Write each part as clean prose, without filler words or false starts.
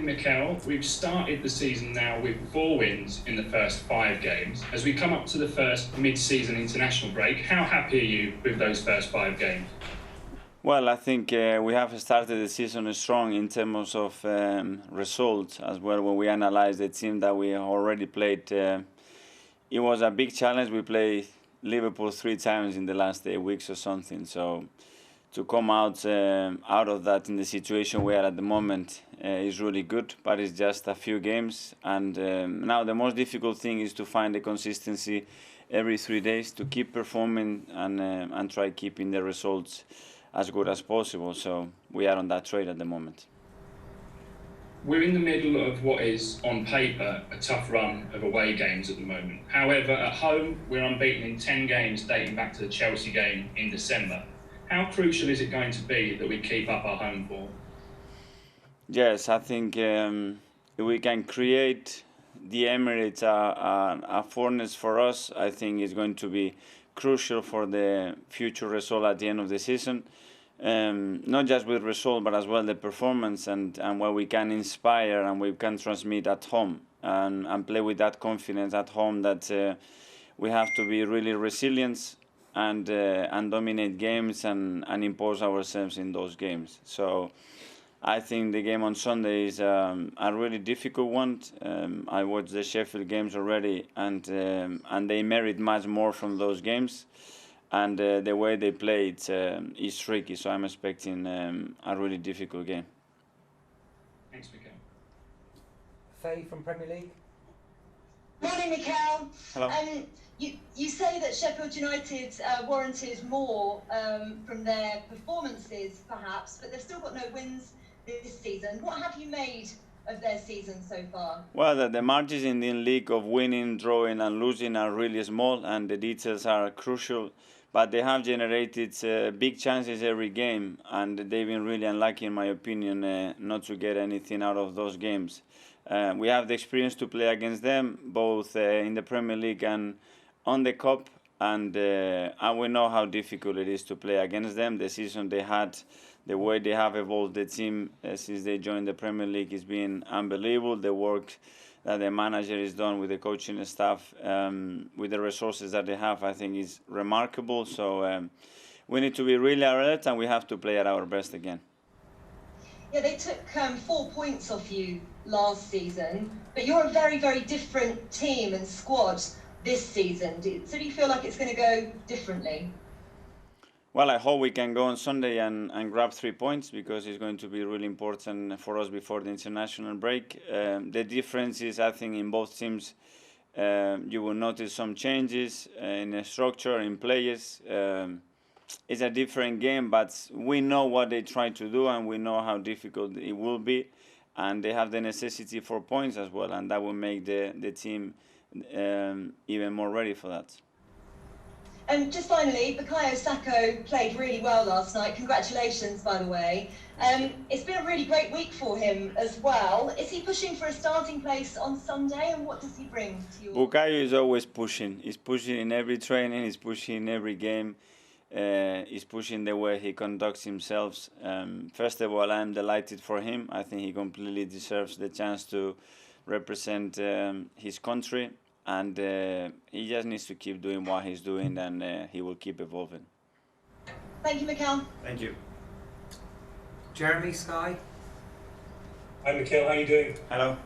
Mikel. We've started the season now with 4 wins in the first 5 games. As we come up to the first mid-season international break, how happy are you with those first 5 games? Well, I think we have started the season strong in terms of results as well. When we analyze the team that we already played, it was a big challenge. We played Liverpool 3 times in the last 8 weeks or something. So to come out of that in the situation we are at the moment is really good. But it's just a few games, and now the most difficult thing is to find the consistency every 3 days to keep performing and try keeping the results as good as possible. So we are on that trade at the moment. We're in the middle of what is, on paper, a tough run of away games at the moment. However, at home, we're unbeaten in 10 games dating back to the Chelsea game in December. How crucial is it going to be that we keep up our home form? Yes, I think if we can create the Emirates a furnace for us, I think it's going to be crucial for the future result at the end of the season. Not just with result, but as well the performance and what we can inspire and we can transmit at home and play with that confidence at home that we have to be really resilient and dominate games and impose ourselves in those games. So I think the game on Sunday is a really difficult one. I watched the Sheffield games already, and they merit much more from those games. And the way they play is tricky, so I'm expecting a really difficult game. Thanks, Mikel. Faye from Premier League. Morning, Mikel. Hello. You say that Sheffield United warranted more from their performances, perhaps, but they've still got no wins this season. What have you made of their season so far? Well, the margins in the league of winning, drawing and losing are really small, and the details are crucial. But they have generated big chances every game, and they've been really unlucky, in my opinion, not to get anything out of those games. We have the experience to play against them, both in the Premier League and on the Cup, and we know how difficult it is to play against them. The season they had, the way they have evolved the team since they joined the Premier League has been unbelievable. The work that the manager has done with the coaching staff, with the resources that they have, I think is remarkable. So we need to be really alert, and we have to play at our best again. Yeah, they took 4 points off you last season, but you're a very, very different team and squad this season. So do you feel like it's going to go differently? Well, I hope we can go on Sunday and grab 3 points, because it's going to be really important for us before the international break. The difference is, I think, in both teams, you will notice some changes in the structure, in players. It's a different game, but we know what they try to do and we know how difficult it will be. And they have the necessity for points as well, and that will make the team even more ready for that. And just finally, Bukayo Saka played really well last night. Congratulations, by the way. It's been a really great week for him as well. Is he pushing for a starting place on Sunday, and what does he bring to you? Bukayo is always pushing. He's pushing in every training. He's pushing in every game. He's pushing the way he conducts himself. First of all, I'm delighted for him. I think he completely deserves the chance to represent his country. And he just needs to keep doing what he's doing, and he will keep evolving. Thank you, Mikel. Thank you. Jeremy, Sky. Hi, Mikel. How are you doing? Hello.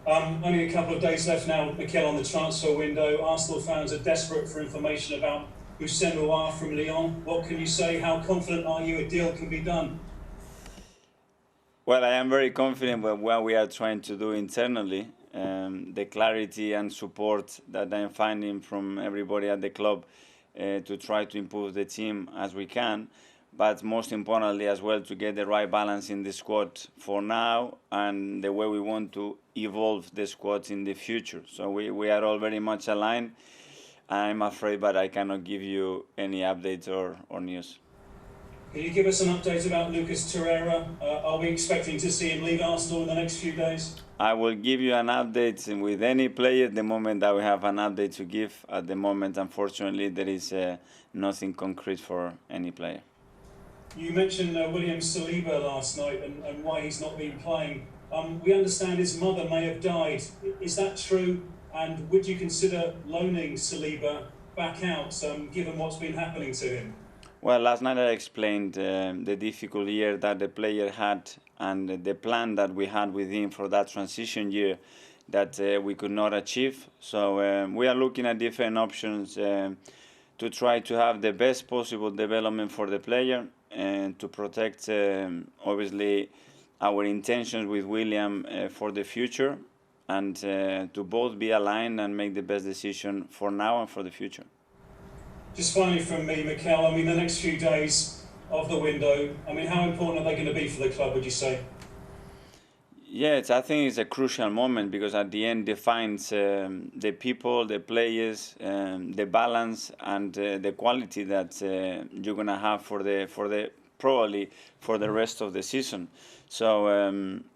Only a couple of days left now, Mikel, on the transfer window. Arsenal fans are desperate for information about Houssem Aouar from Lyon. What can you say? How confident are you a deal can be done? Well, I am very confident with what we are trying to do internally. The clarity and support that I'm finding from everybody at the club to try to improve the team as we can, but most importantly as well to get the right balance in the squad for now and the way we want to evolve the squad in the future. So we are all very much aligned. I'm afraid, but I cannot give you any updates or news. Can you give us an update about Lucas Torreira? Are we expecting to see him leave Arsenal in the next few days? I will give you an update with any player the moment that we have an update to give. At the moment, unfortunately, there is nothing concrete for any player. You mentioned William Saliba last night and why he's not been playing. We understand his mother may have died. Is that true? And would you consider loaning Saliba back out, given what's been happening to him? Well, last night I explained the difficult year that the player had and the plan that we had with him for that transition year that we could not achieve. So we are looking at different options to try to have the best possible development for the player and to protect, obviously, our intentions with William for the future, and to both be aligned and make the best decision for now and for the future. Just finally from me, Mikel, I mean, the next few days of the window, I mean, how important are they going to be for the club, would you say? Yes, I think it's a crucial moment because at the end defines the people, the players, the balance and the quality that you're gonna have for the probably for the rest of the season. So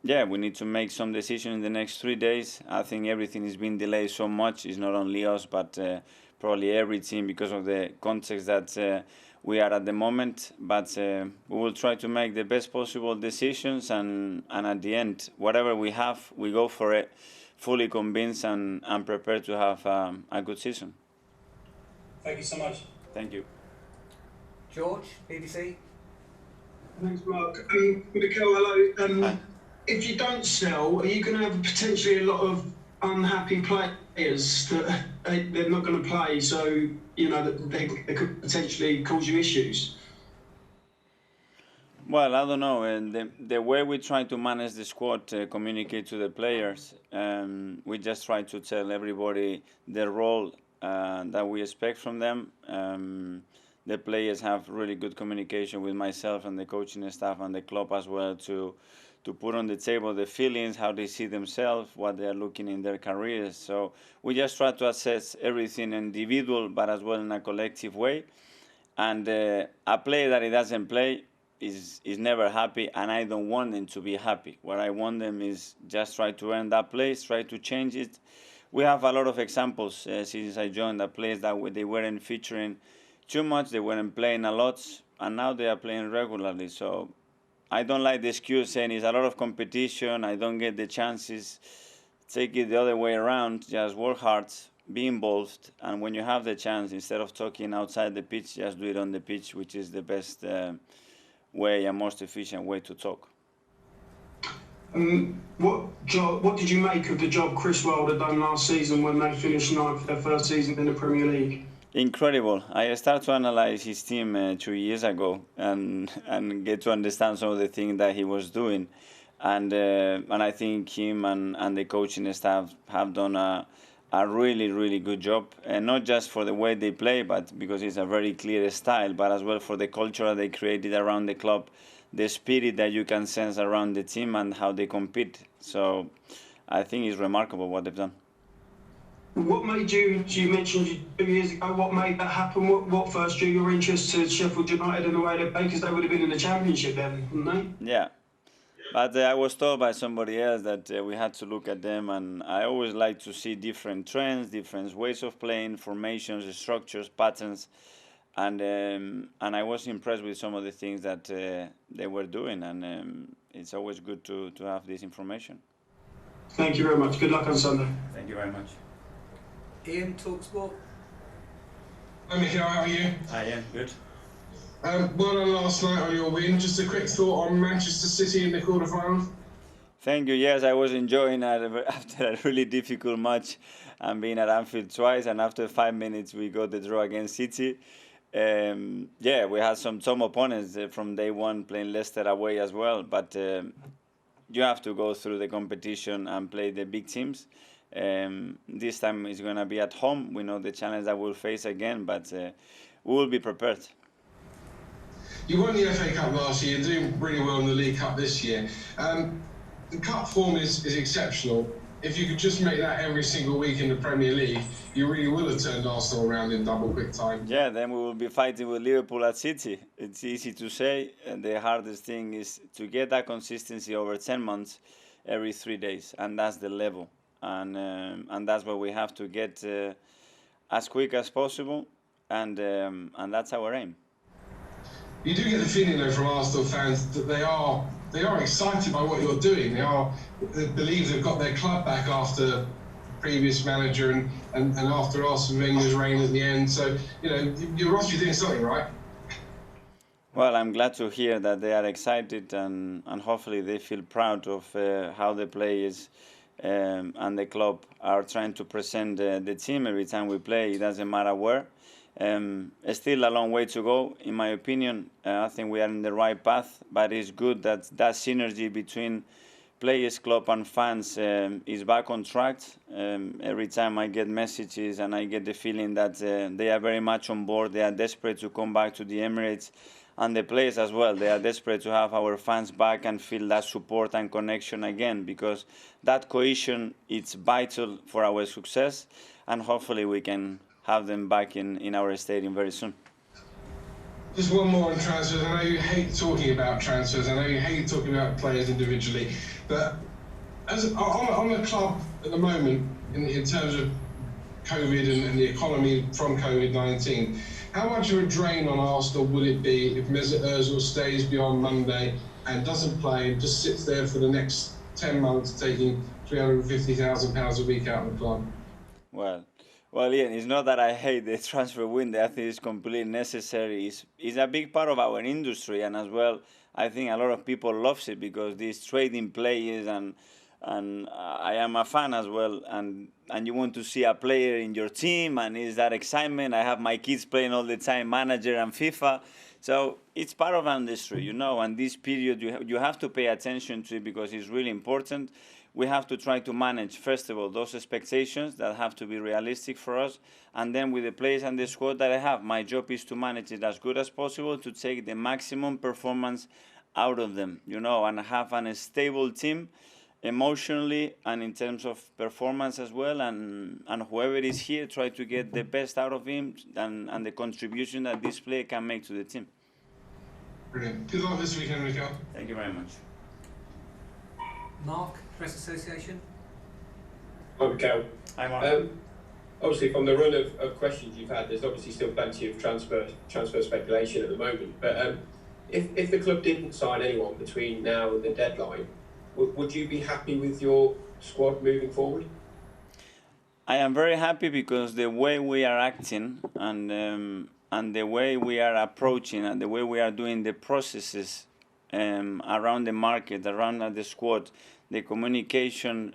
yeah, we need to make some decisions in the next 3 days. I think everything is being delayed so much. It's not only us, but probably every team because of the context that we are at the moment. But we will try to make the best possible decisions, and at the end, whatever we have, we go for it, fully convinced and prepared to have a good season. Thank you so much. Thank you. George, BBC. Thanks, Mark. Mikel, hello. If you don't sell, are you going to have potentially a lot of unhappy players that they're not going to play, so you know that they could potentially cause you issues? Well, I don't know. And the way we try to manage the squad, communicate to the players, we just try to tell everybody the role that we expect from them. The players have really good communication with myself and the coaching staff and the club as well to put on the table the feelings, how they see themselves, what they are looking in their careers. So we just try to assess everything individual, but as well in a collective way. And a player that he doesn't play is never happy, and I don't want them to be happy. What I want them is just try to earn that place, try to change it. We have a lot of examples since I joined that place that they weren't featuring too much, they weren't playing a lot, and now they are playing regularly. So I don't like the excuse saying it's a lot of competition, I don't get the chances. Take it the other way around, just work hard, be involved, and when you have the chance, instead of talking outside the pitch, just do it on the pitch, which is the best way and most efficient way to talk. What did you make of the job Chris Wilder done last season when they finished ninth, their first season in the Premier League? Incredible. I started to analyze his team 2 years ago and get to understand some of the things that he was doing. And I think him and the coaching staff have done a really, really good job. And not just for the way they play, but because it's a very clear style, but as well for the culture that they created around the club, the spirit that you can sense around the team and how they compete. So I think it's remarkable what they've done. What made you mentioned 2 years ago, what made that happen? What first drew your interest to Sheffield United and the way they play? Because they would have been in the Championship then, wouldn't they? Yeah. But I was told by somebody else that we had to look at them, and I always like to see different trends, different ways of playing, formations, structures, patterns, and I was impressed with some of the things that they were doing, and it's always good to have this information. Thank you very much. Good luck on Sunday. Thank you very much. Ian, TalkSport. Hi Mikel, how are you? Hi Ian, good. Well done last night on your win. Just a quick thought on Manchester City in the quarterfinals. Thank you. Yes, I was enjoying it after a really difficult match and being at Anfield twice, and after 5 minutes we got the draw against City. Yeah, we had some tough opponents from day one, playing Leicester away as well, but you have to go through the competition and play the big teams. This time it's going to be at home. We know the challenge that we'll face again, but we will be prepared. You won the FA Cup last year, you're doing really well in the League Cup this year. The cup form is exceptional. If you could just make that every single week in the Premier League, you really will have turned Arsenal around in double quick time. Yeah, then we will be fighting with Liverpool at City. It's easy to say, and the hardest thing is to get that consistency over 10 months every 3 days, and that's the level. And that's what we have to get as quick as possible, and that's our aim. You do get the feeling though from Arsenal fans that they are they are excited by what you're doing. They believe they've got their club back after previous manager and after Arsene Wenger's reign at the end. So, you know, you're obviously doing something right. Well, I'm glad to hear that they are excited and hopefully they feel proud of how the players and the club are trying to present the team every time we play. It doesn't matter where. Still a long way to go, in my opinion. I think we are in the right path, but it's good that that synergy between players, club and fans is back on track. Every time I get messages and I get the feeling that they are very much on board, they are desperate to come back to the Emirates, and the players as well. They are desperate to have our fans back and feel that support and connection again, because that cohesion is vital for our success, and hopefully we can have them back in our stadium very soon. Just one more on transfers. I know you hate talking about transfers. I know you hate talking about players individually. But on the club at the moment, in terms of COVID and the economy from COVID-19, how much of a drain on Arsenal would it be if Mesut Ozil stays beyond Monday and doesn't play and just sits there for the next 10 months taking £350,000 a week out of the club? Well, Ian, it's not that I hate the transfer window. I think it's completely necessary. It's a big part of our industry, and as well, I think a lot of people love it because these trading players, and I am a fan as well, and you want to see a player in your team, and it's that excitement. I have my kids playing all the time, manager and FIFA. So it's part of our industry, you know, and this period you have to pay attention to it because it's really important. We have to try to manage, first of all, those expectations that have to be realistic for us. And then with the players and the squad that I have, my job is to manage it as good as possible to take the maximum performance out of them, you know, and have a stable team emotionally and in terms of performance as well. And whoever is here, try to get the best out of him and the contribution that this player can make to the team. Brilliant. Good luck this weekend, Rico. Thank you very much. Mark, Press Association. Hi, Mikel. Hi, Mark. Obviously, from the run of questions you've had, there's obviously still plenty of transfer speculation at the moment. But if the club didn't sign anyone between now and the deadline, would you be happy with your squad moving forward? I am very happy because the way we are acting and the way we are approaching and the way we are doing the processes around the market, around the squad, the communication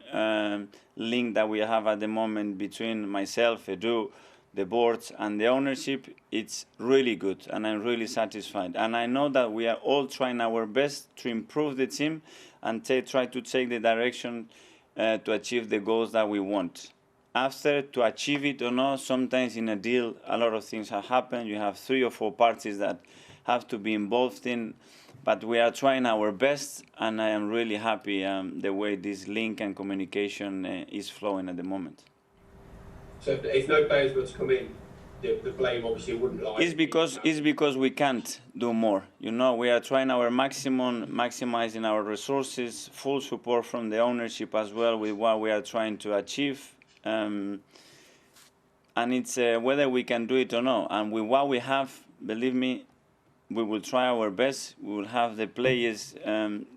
link that we have at the moment between myself, Edu, the boards and the ownership, it's really good and I'm really satisfied. And I know that we are all trying our best to improve the team and try to take the direction to achieve the goals that we want. After, to achieve it or not, sometimes in a deal, a lot of things have happened. You have 3 or 4 parties that have to be involved in, but we are trying our best, and I am really happy the way this link and communication is flowing at the moment. So if no players were to come in, the blame obviously wouldn't lie. It's because we can't do more. You know, we are trying our maximum, maximizing our resources, full support from the ownership as well with what we are trying to achieve. And it's whether we can do it or not. And with what we have, believe me, we will try our best. We will have the players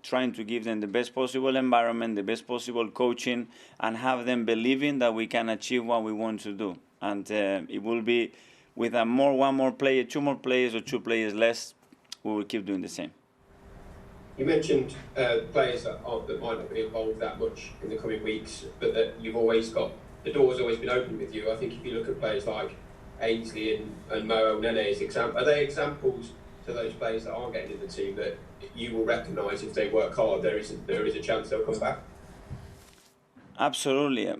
trying to give them the best possible environment, the best possible coaching, and have them believing that we can achieve what we want to do. And it will be with one more player, 2 more players, or 2 players less, we will keep doing the same. You mentioned players that might not be involved that much in the coming weeks, but that you've always got, the door's always been open with you. I think if you look at players like Ainsley and Mo Nene, are they examples to those players that aren't getting in the team that you will recognise if they work hard, there is a chance they'll come back? Absolutely.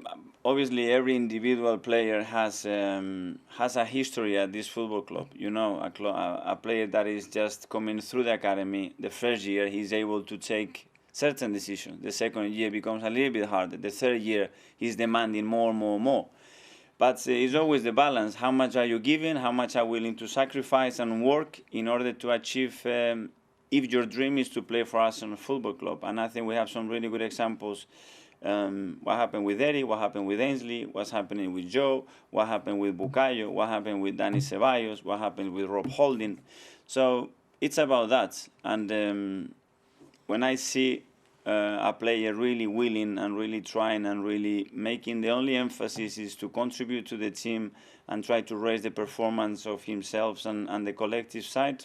Obviously, every individual player has a history at this football club. You know, a player that is just coming through the academy, the first year he's able to take certain decisions. The second year becomes a little bit harder. The third year he's demanding more. But it's always the balance. How much are you giving? How much are you willing to sacrifice and work in order to achieve, if your dream is to play for us in a football club? And I think we have some really good examples. What happened with Eddie, what happened with Ainsley, what's happening with Joe, what happened with Bukayo, what happened with Dani Ceballos, what happened with Rob Holding. So it's about that. And when I see a player really willing and really trying and really making the only emphasis is to contribute to the team and try to raise the performance of himself and the collective side,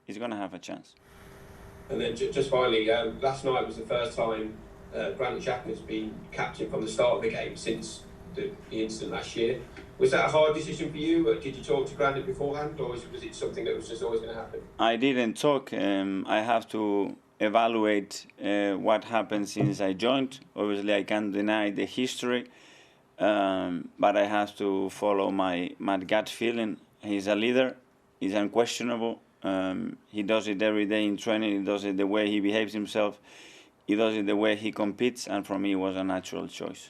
he's going to have a chance. And then just finally, last night was the first time Granit Xhaka has been captain from the start of the game since the incident last year. Was that a hard decision for you? Did you talk to Granit beforehand, or was it something that was just always going to happen? I didn't talk. I have to evaluate what happened since I joined. Obviously, I can't deny the history, but I have to follow my gut feeling. He's a leader. He's unquestionable. He does it every day in training. He does it the way he behaves himself. He does it the way he competes, and for me, it was a natural choice.